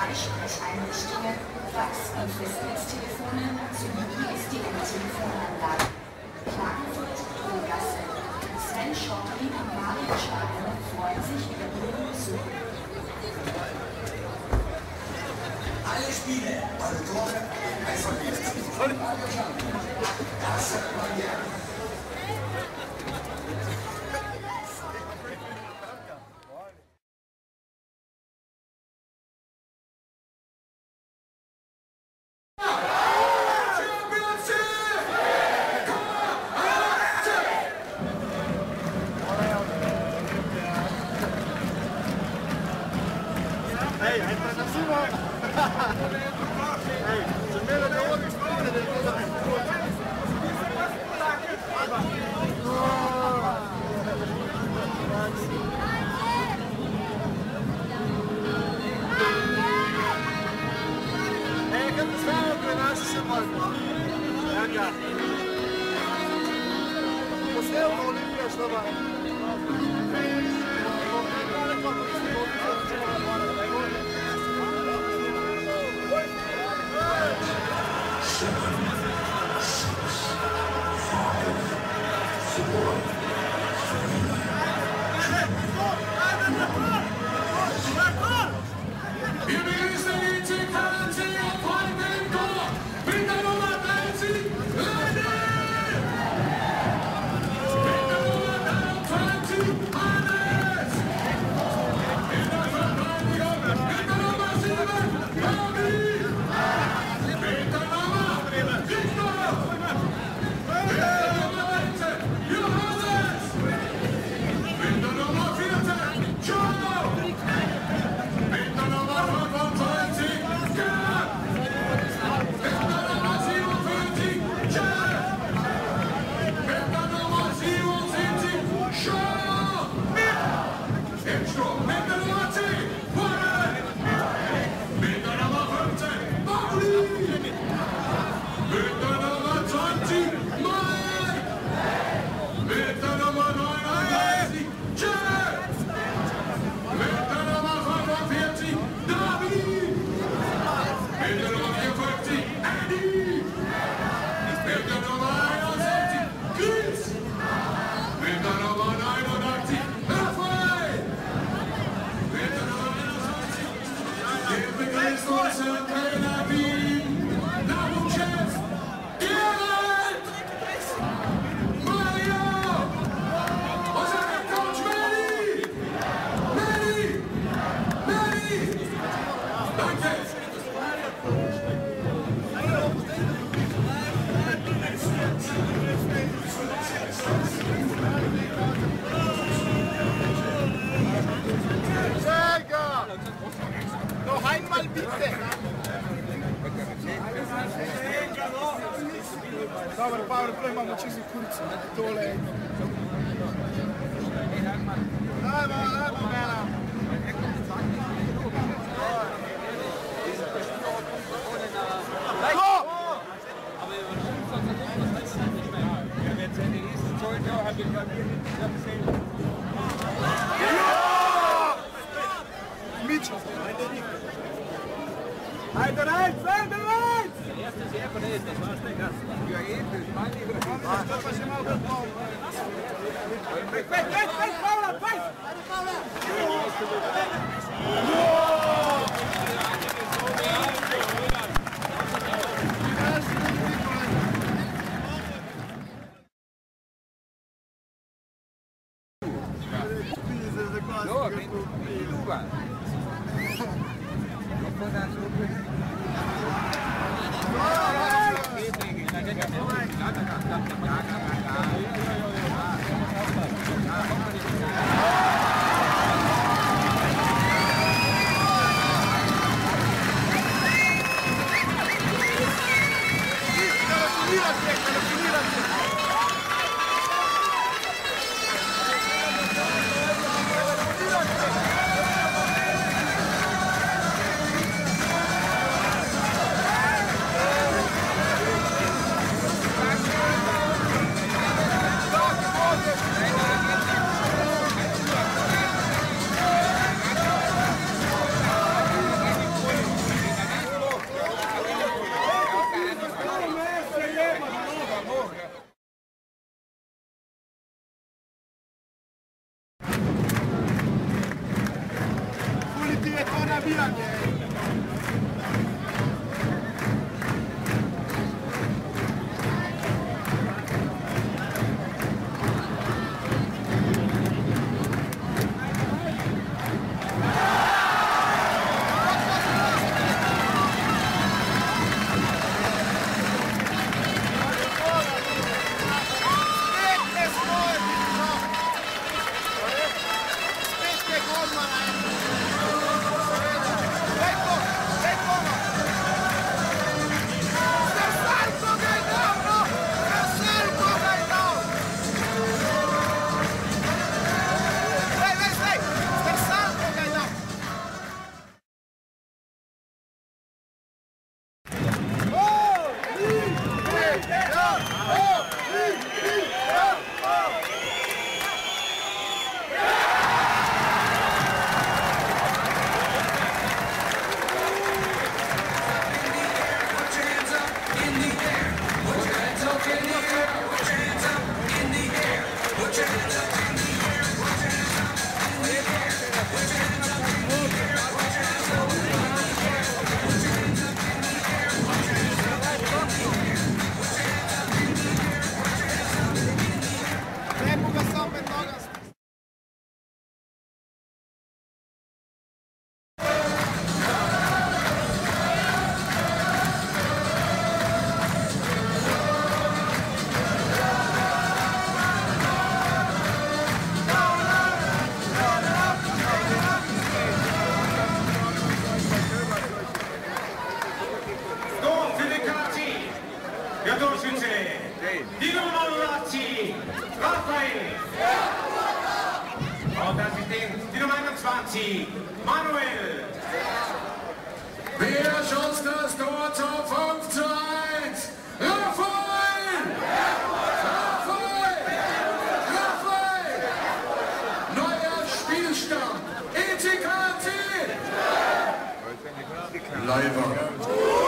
Ansprecheinrichtungen, Fax- und Festnetztelefone sowie ISDN-Telefonanlagen. Klagenfurt, Drohgasse. Sven Schortling und Mario Schwaben freuen sich über Ihren Besuch. Alle Spiele, alle Tore, das hört man gerne. Noch einmal bitte! Dobro, Paolo, poi imamo ucciso il curzo, tole. Dajmo, Bela! Go! Aber über den 25. das heißt es nicht mehr. Ja, wenn es in den nächsten 12 Jahren habe ich gesehen. Mitchell! Alter, rein! Der erste ist Erfurt, das war's nicht. Ja, eben, das meine ich. Das was immer gut drauf. Weg, Paula, weg! No, die Luba. Der Torschütze, die Nummer 10, Raphael. Und das ist die Nummer 21, Manuel. Wer schoss das Tor zum 5:1? Raphael! Raphael! Raphael! Neuer Spielstand. ETKT! Leiber.